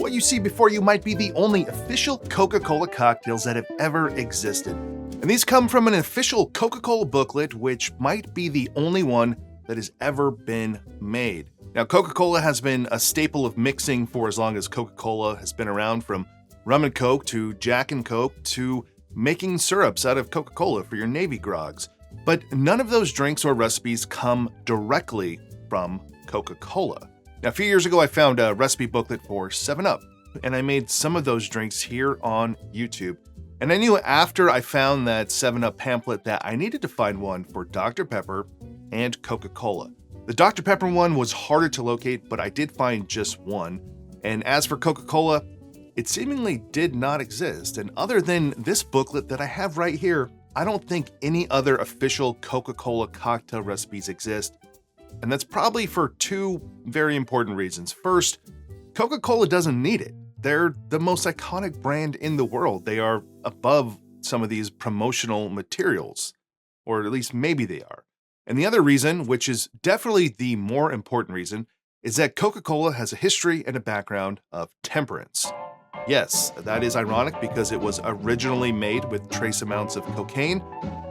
What you see before you might be the only official Coca-Cola cocktails that have ever existed. And these come from an official Coca-Cola booklet, which might be the only one that has ever been made. Now, Coca-Cola has been a staple of mixing for as long as Coca-Cola has been around, from rum and Coke to Jack and Coke to making syrups out of Coca-Cola for your Navy grogs. But none of those drinks or recipes come directly from Coca-Cola. Now, a few years ago, I found a recipe booklet for 7-Up, and I made some of those drinks here on YouTube. And I knew after I found that 7-Up pamphlet that I needed to find one for Dr. Pepper and Coca-Cola. The Dr. Pepper one was harder to locate, but I did find just one. And as for Coca-Cola, it seemingly did not exist. And other than this booklet that I have right here, I don't think any other official Coca-Cola cocktail recipes exist. And that's probably for two very important reasons. First, Coca-Cola doesn't need it. They're the most iconic brand in the world. They are above some of these promotional materials, or at least maybe they are. And the other reason, which is definitely the more important reason, is that Coca-Cola has a history and a background of temperance. Yes, that is ironic because it was originally made with trace amounts of cocaine,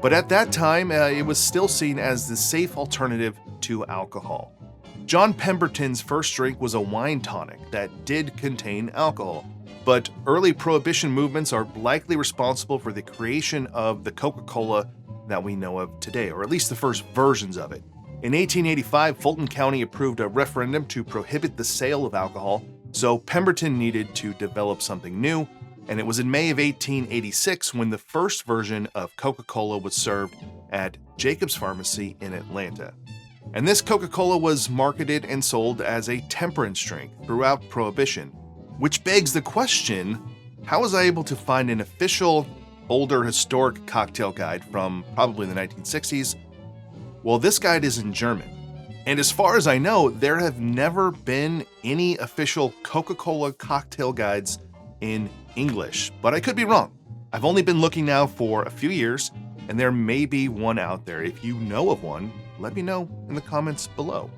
but at that time, it was still seen as the safe alternative to alcohol. John Pemberton's first drink was a wine tonic that did contain alcohol, but early prohibition movements are likely responsible for the creation of the Coca-Cola that we know of today, or at least the first versions of it. In 1885, Fulton County approved a referendum to prohibit the sale of alcohol, so Pemberton needed to develop something new, and it was in May of 1886 when the first version of Coca-Cola was served at Jacob's Pharmacy in Atlanta. And this Coca-Cola was marketed and sold as a temperance drink throughout Prohibition, which begs the question, how was I able to find an official, older historic cocktail guide from probably the 1960s? Well, this guide is in German. And as far as I know, there have never been any official Coca-Cola cocktail guides in English, but I could be wrong. I've only been looking now for a few years, and there may be one out there. If you know of one, let me know in the comments below.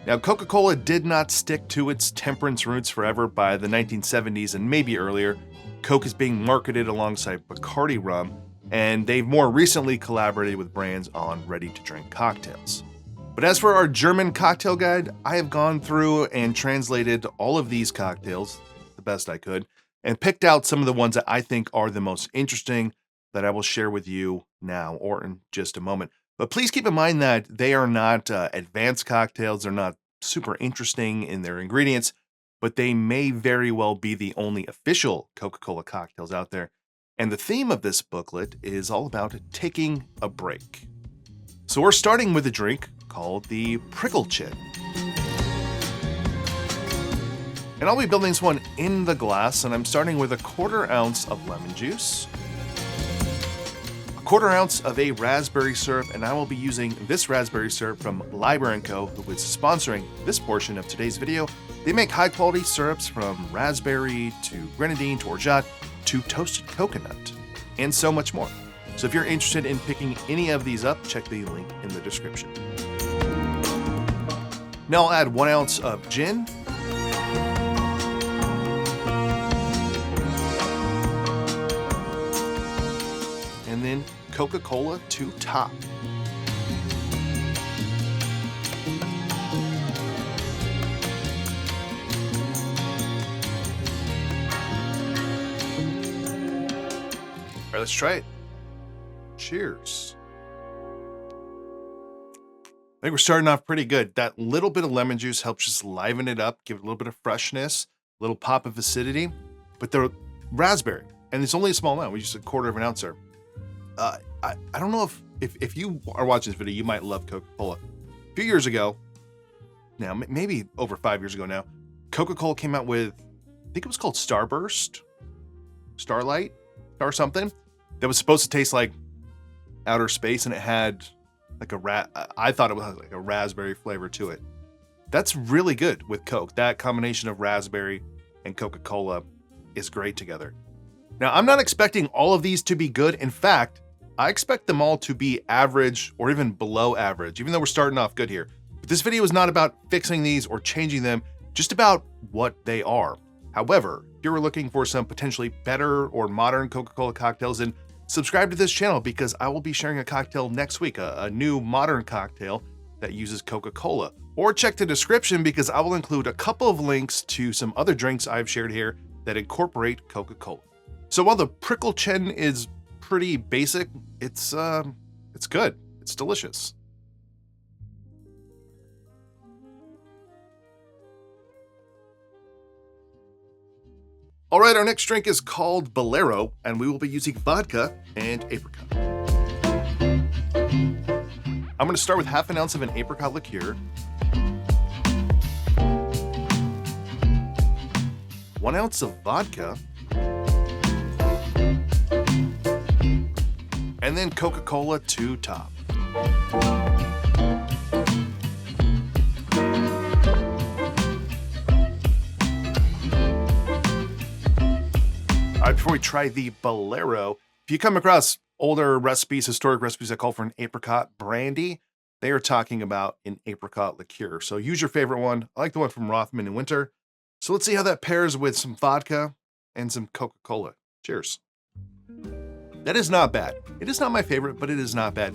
Now, Coca-Cola did not stick to its temperance roots forever. By the 1970s and maybe earlier, Coke is being marketed alongside Bacardi rum, and they've more recently collaborated with brands on ready-to-drink cocktails. But as for our German cocktail guide, I have gone through and translated all of these cocktails the best I could, and picked out some of the ones that I think are the most interesting that I will share with you now or in just a moment. But please keep in mind that they are not advanced cocktails. They're not super interesting in their ingredients, but they may very well be the only official Coca-Cola cocktails out there. And the theme of this booklet is all about taking a break. So we're starting with a drink called the Pickelchen. And I'll be building this one in the glass, and I'm starting with a 1/4 ounce of lemon juice, a 1/4 ounce of a raspberry syrup, and I will be using this raspberry syrup from Liber & Co., who is sponsoring this portion of today's video. They make high-quality syrups from raspberry to grenadine to orgeat to toasted coconut, and so much more. So if you're interested in picking any of these up, check the link in the description. Now I'll add 1 ounce of gin, and then Coca-Cola to top. All right, let's try it. Cheers. I think we're starting off pretty good. That little bit of lemon juice helps just liven it up, give it a little bit of freshness, a little pop of acidity. But the raspberry, and it's only a small amount, we just 1/4 ounce there. I don't know if you are watching this video, you might love Coca-Cola. A few years ago, now maybe over 5 years ago now, Coca-Cola came out with, I think it was called Starburst, Starlight, or something, that was supposed to taste like outer space, and it had like I thought it was like a raspberry flavor to it. That's really good with Coke. That combination of raspberry and Coca-Cola is great together. Now, I'm not expecting all of these to be good. In fact, I expect them all to be average or even below average, even though we're starting off good here. But this video is not about fixing these or changing them, just about what they are. However, if you're looking for some potentially better or modern Coca-Cola cocktails, then subscribe to this channel because I will be sharing a cocktail next week, a new modern cocktail that uses Coca-Cola. Or check the description because I will include a couple of links to some other drinks I've shared here that incorporate Coca-Cola. So while the Pickelchen is pretty basic, it's good. It's delicious. All right, our next drink is called Bolero, and we will be using vodka and apricot. I'm going to start with half an ounce of an apricot liqueur, 1 ounce of vodka, and then Coca-Cola to top. All right, before we try the Bolero, if you come across older recipes, historic recipes that call for an apricot brandy, they are talking about an apricot liqueur. So use your favorite one. I like the one from Rothman and Winter. So let's see how that pairs with some vodka and some Coca-Cola. Cheers. That is not bad. It is not my favorite, but it is not bad.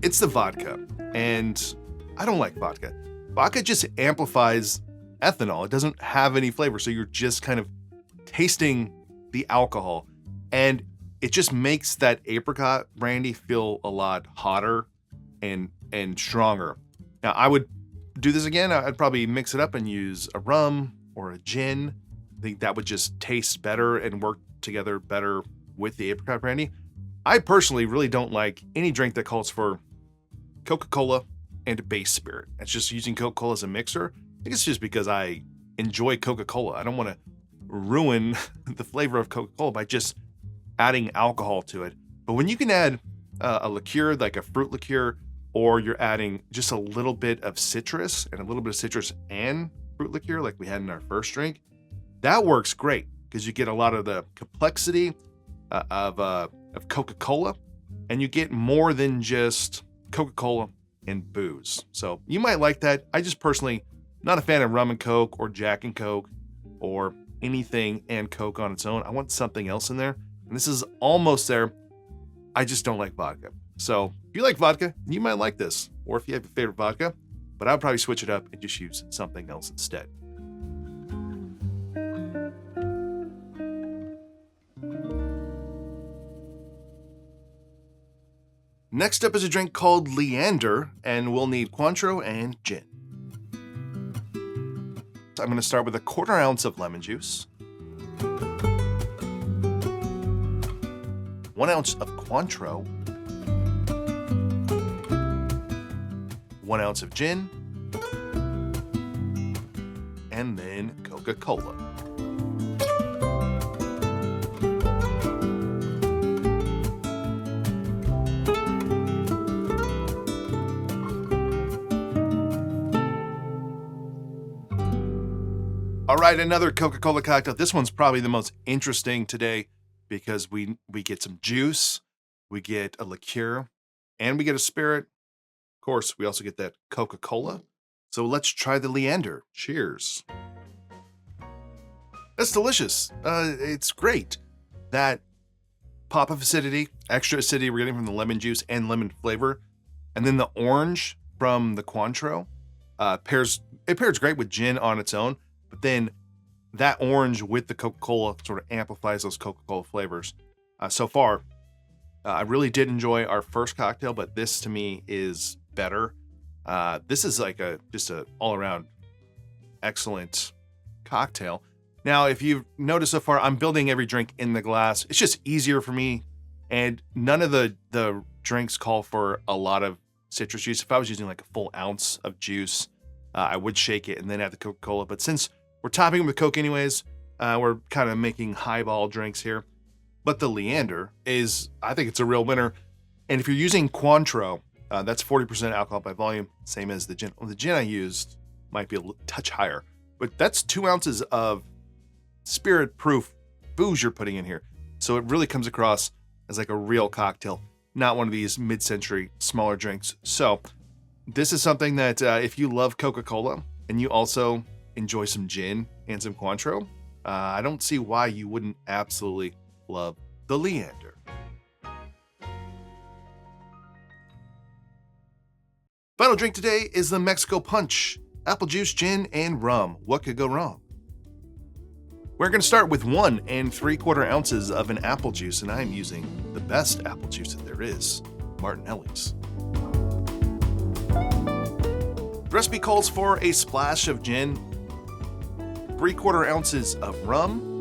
It's the vodka, and I don't like vodka. Vodka just amplifies ethanol. It doesn't have any flavor, so you're just kind of tasting the alcohol, and it just makes that apricot brandy feel a lot hotter and stronger. Now, I would do this again. I'd probably mix it up and use a rum or a gin. I think that would just taste better and work together better with the apricot brandy. I personally really don't like any drink that calls for Coca-Cola and a base spirit. It's just using Coca-Cola as a mixer. I think it's just because I enjoy Coca-Cola. I don't want to ruin the flavor of Coca-Cola by just adding alcohol to it. But when you can add a liqueur, like a fruit liqueur, or you're adding just a little bit of citrus and a little bit of citrus and fruit liqueur like we had in our first drink, that works great because you get a lot of the complexity of Coca-Cola, and you get more than just Coca-Cola and booze. So you might like that. I just personally not a fan of rum and Coke or Jack and Coke or anything and Coke on its own. I want something else in there, and this is almost there. I just don't like vodka. So if you like vodka, you might like this, or if you have a favorite vodka, but I would probably switch it up and just use something else instead. Next up is a drink called Leander, and we'll need Cointreau and gin. I'm going to start with a 1/4 ounce of lemon juice, 1 ounce of Cointreau, 1 ounce of gin, and then Coca-Cola. All right, another Coca-Cola cocktail. This one's probably the most interesting today because we get some juice, we get a liqueur, and we get a spirit. Of course, we also get that Coca-Cola. So let's try the Leander. Cheers. That's delicious. It's great. That pop of acidity, extra acidity we're getting from the lemon juice and lemon flavor, and then the orange from the Cointreau pairs great with gin on its own. But then that orange with the Coca-Cola sort of amplifies those Coca-Cola flavors. So far, I really did enjoy our first cocktail, but this to me is better. This is like just a all-around excellent cocktail. Now, if you've noticed so far, I'm building every drink in the glass. It's just easier for me, and none of the drinks call for a lot of citrus juice. If I was using like a full ounce of juice, I would shake it and then add the Coca-Cola. But since we're topping it with Coke anyways, we're kind of making highball drinks here. But the Leander is, I think it's a real winner. And if you're using Cointreau, that's 40% alcohol by volume, same as the gin. Well, the gin I used might be a touch higher, but that's 2 ounces of spirit-proof booze you're putting in here. So it really comes across as like a real cocktail, not one of these mid-century smaller drinks. So this is something that if you love Coca-Cola and you also enjoy some gin and some Cointreau, I don't see why you wouldn't absolutely love the Leander. Final drink today is the Mexico Punch. Apple juice, gin, and rum. What could go wrong? We're going to start with 1 3/4 ounces of an apple juice, and I'm using the best apple juice that there is, Martinelli's. The recipe calls for a splash of gin, 3/4 ounces of rum,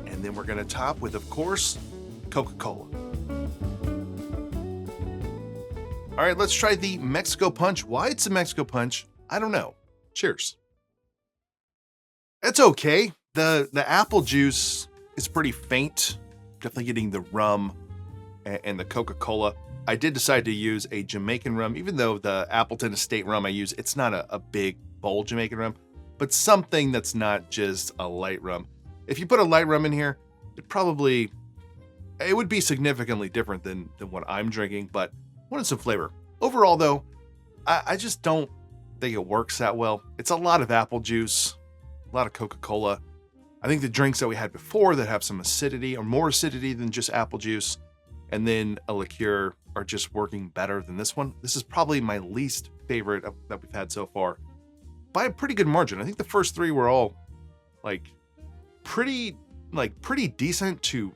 and then we're going to top with, of course, Coca-Cola. All right, let's try the Mexico Punch. Why it's a Mexico Punch, I don't know. Cheers. It's okay. The apple juice is pretty faint. Definitely getting the rum and the Coca-Cola. I did decide to use a Jamaican rum, even though the Appleton Estate rum I use, it's not a big bowl Jamaican rum, but something that's not just a light rum. If you put a light rum in here, it would be significantly different than what I'm drinking, but I wanted some flavor. Overall, though, I just don't think it works that well. It's a lot of apple juice, a lot of Coca-Cola. I think the drinks that we had before that have some acidity or more acidity than just apple juice, and then a liqueur are just working better than this one. This is probably my least favorite that we've had so far by a pretty good margin. I think the first 3 were all pretty decent to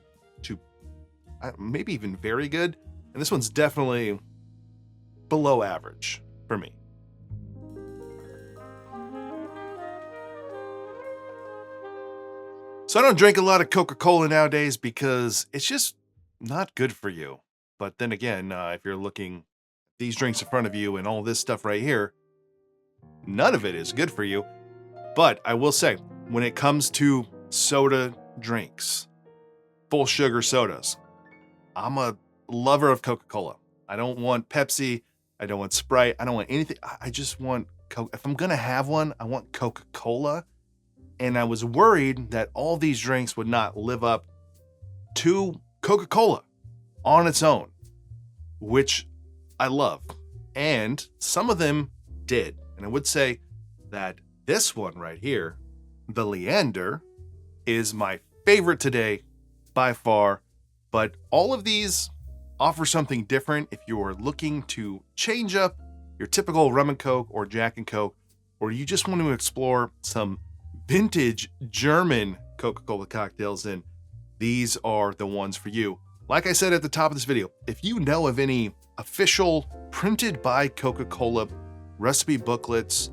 maybe even very good. And this one's definitely below average for me. So I don't drink a lot of Coca-Cola nowadays because it's just not good for you. But then again, if you're looking at these drinks in front of you and all this stuff right here, none of it is good for you. But I will say, when it comes to soda drinks, full sugar sodas, I'm a lover of Coca-Cola. I don't want Pepsi. I don't want Sprite. I don't want anything. I just want Coke. If I'm going to have one, I want Coca-Cola. And I was worried that all these drinks would not live up to Coca-Cola on its own, which I love. And some of them did. And I would say that this one right here, the Leander, is my favorite today by far. But all of these offer something different if you are looking to change up your typical rum and Coke or Jack and Coke, or you just want to explore some vintage German Coca-Cola cocktails, then these are the ones for you. Like I said at the top of this video, if you know of any official printed by Coca-Cola recipe booklets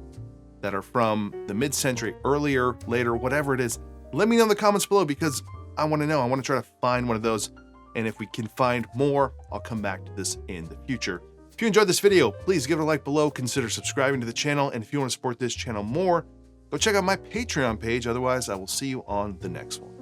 that are from the mid-century, earlier, later, whatever it is, let me know in the comments below because I want to know. I want to try to find one of those. And if we can find more, I'll come back to this in the future. If you enjoyed this video, please give it a like below, consider subscribing to the channel, and if you want to support this channel more, go check out my Patreon page. Otherwise, I will see you on the next one.